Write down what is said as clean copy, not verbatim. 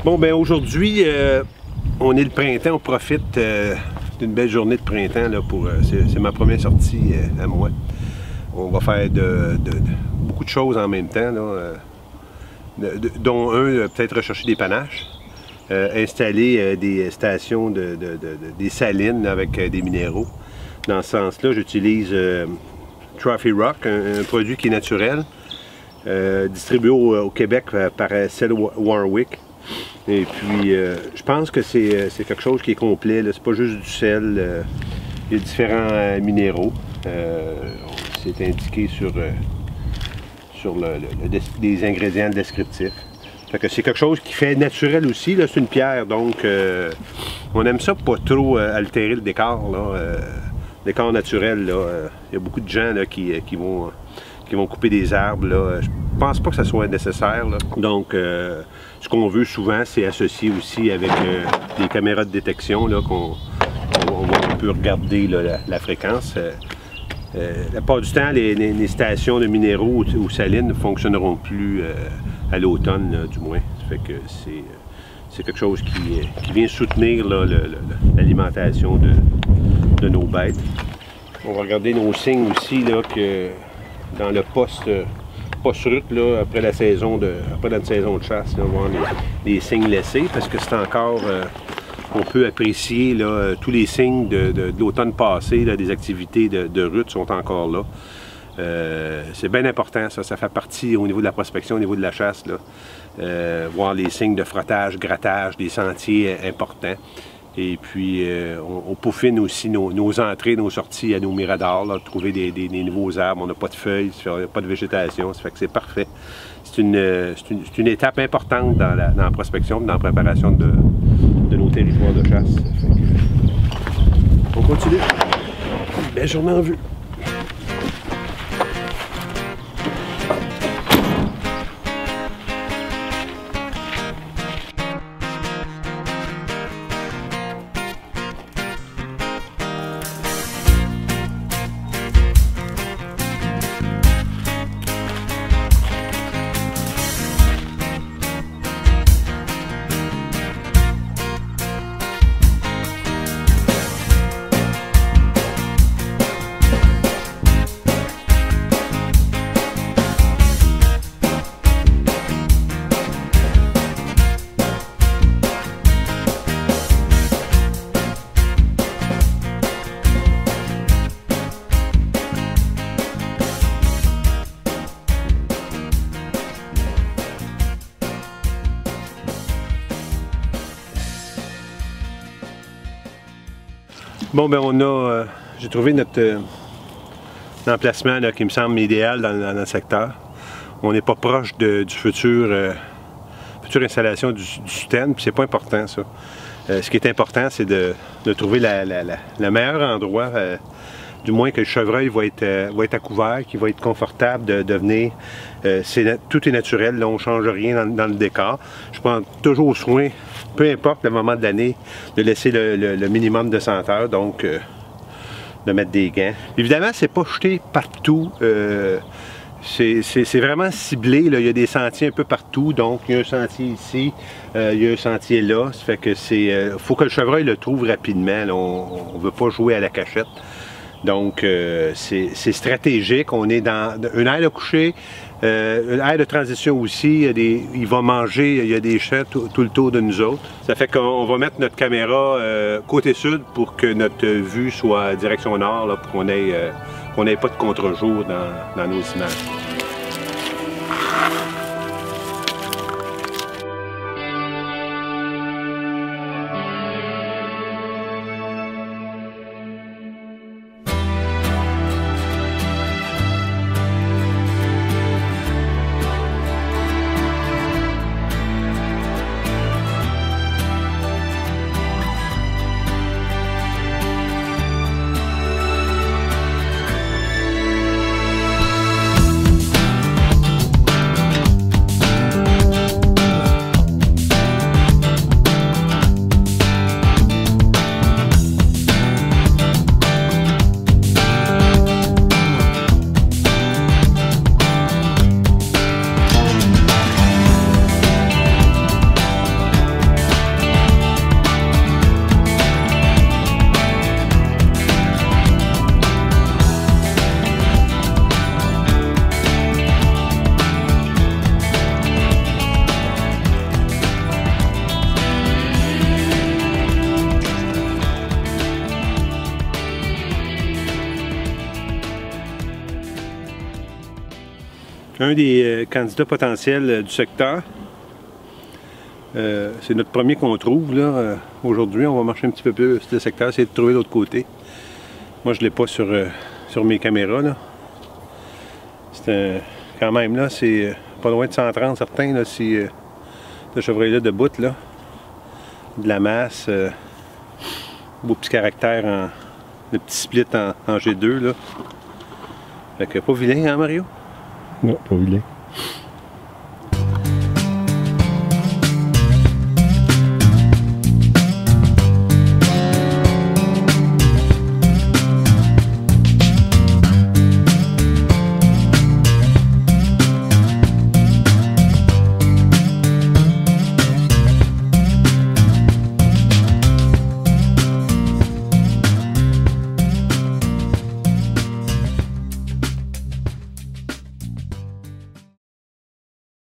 Bon, ben aujourd'hui, on est le printemps, on profite d'une belle journée de printemps là, pour. C'est ma première sortie à moi. On va faire beaucoup de choses en même temps, là, dont peut-être rechercher des panaches, installer des stations des salines avec des minéraux. Dans ce sens-là, j'utilise Trophy Rock, un produit qui est naturel, distribué au Québec par Sel Warwick. Et puis, je pense que c'est quelque chose qui est complet. C'est pas juste du sel. Il y a différents minéraux. C'est indiqué sur les ingrédients descriptifs. C'est quelque chose qui fait naturel aussi. C'est une pierre, donc on aime ça pas trop altérer le décor. Décor naturel. Il y a beaucoup de gens là, qui vont couper des arbres. Là. Je pense pas que ça soit nécessaire. Là. Donc, ce qu'on veut souvent, c'est associer aussi avec des caméras de détection qu'on peut regarder là, la fréquence. La plupart du temps, les stations de minéraux ou salines ne fonctionneront plus à l'automne, du moins. Ça fait que c'est quelque chose qui vient soutenir l'alimentation de nos bêtes. On va regarder nos signes aussi, là, que dans le post-rut, après notre saison de chasse, là, on va voir les signes laissés, parce que c'est encore, on peut apprécier là, tous les signes de l'automne passé, là, des activités de rut sont encore là. C'est bien important, ça fait partie au niveau de la prospection, au niveau de la chasse, là. Voir les signes de frottage, grattage, des sentiers importants. Et puis, on peaufine aussi nos entrées, nos sorties à nos miradors, là, trouver des nouveaux arbres. On n'a pas de feuilles, pas de végétation, ça fait que c'est parfait. C'est une étape importante dans la prospection, dans la préparation de nos territoires de chasse. On continue. Belle journée en vue. Bon, ben j'ai trouvé notre emplacement là, qui me semble idéal dans le secteur. On n'est pas proche du future installation du Suten, puis c'est pas important ça. Ce qui est important, c'est de trouver le meilleur endroit, du moins que le chevreuil va être à couvert, qu'il va être confortable de venir. Tout est naturel, là, on ne change rien dans le décor. Je prends toujours soin, peu importe le moment de l'année, de laisser le minimum de senteur, donc de mettre des gants. Évidemment, c'est pas jeté partout. C'est vraiment ciblé, là. Il y a des sentiers un peu partout, donc il y a un sentier ici, il y a un sentier là. Ça fait que faut que le chevreuil le trouve rapidement. Là. On ne veut pas jouer à la cachette. Donc, c'est stratégique. On est dans une aire de coucher, une aire de transition aussi. Il va manger, il y a des chats tout le tour de nous autres. Ça fait qu'on va mettre notre caméra côté sud pour que notre vue soit direction nord, là, pour qu'on n'ait pas de contre-jour dans nos images. un des candidats potentiels du secteur. C'est notre premier qu'on trouve là. Aujourd'hui, on va marcher un petit peu plus sur le secteur, essayer de trouver l'autre côté. Moi, je ne l'ai pas sur mes caméras. Là. C'est quand même là, c'est pas loin de 130 certains là, si ce chevreuil-là de bout là. De la masse, beau petit caractère, le petit split en G2 là. Fait que pas vilain, hein Mario? Non, pas vilain.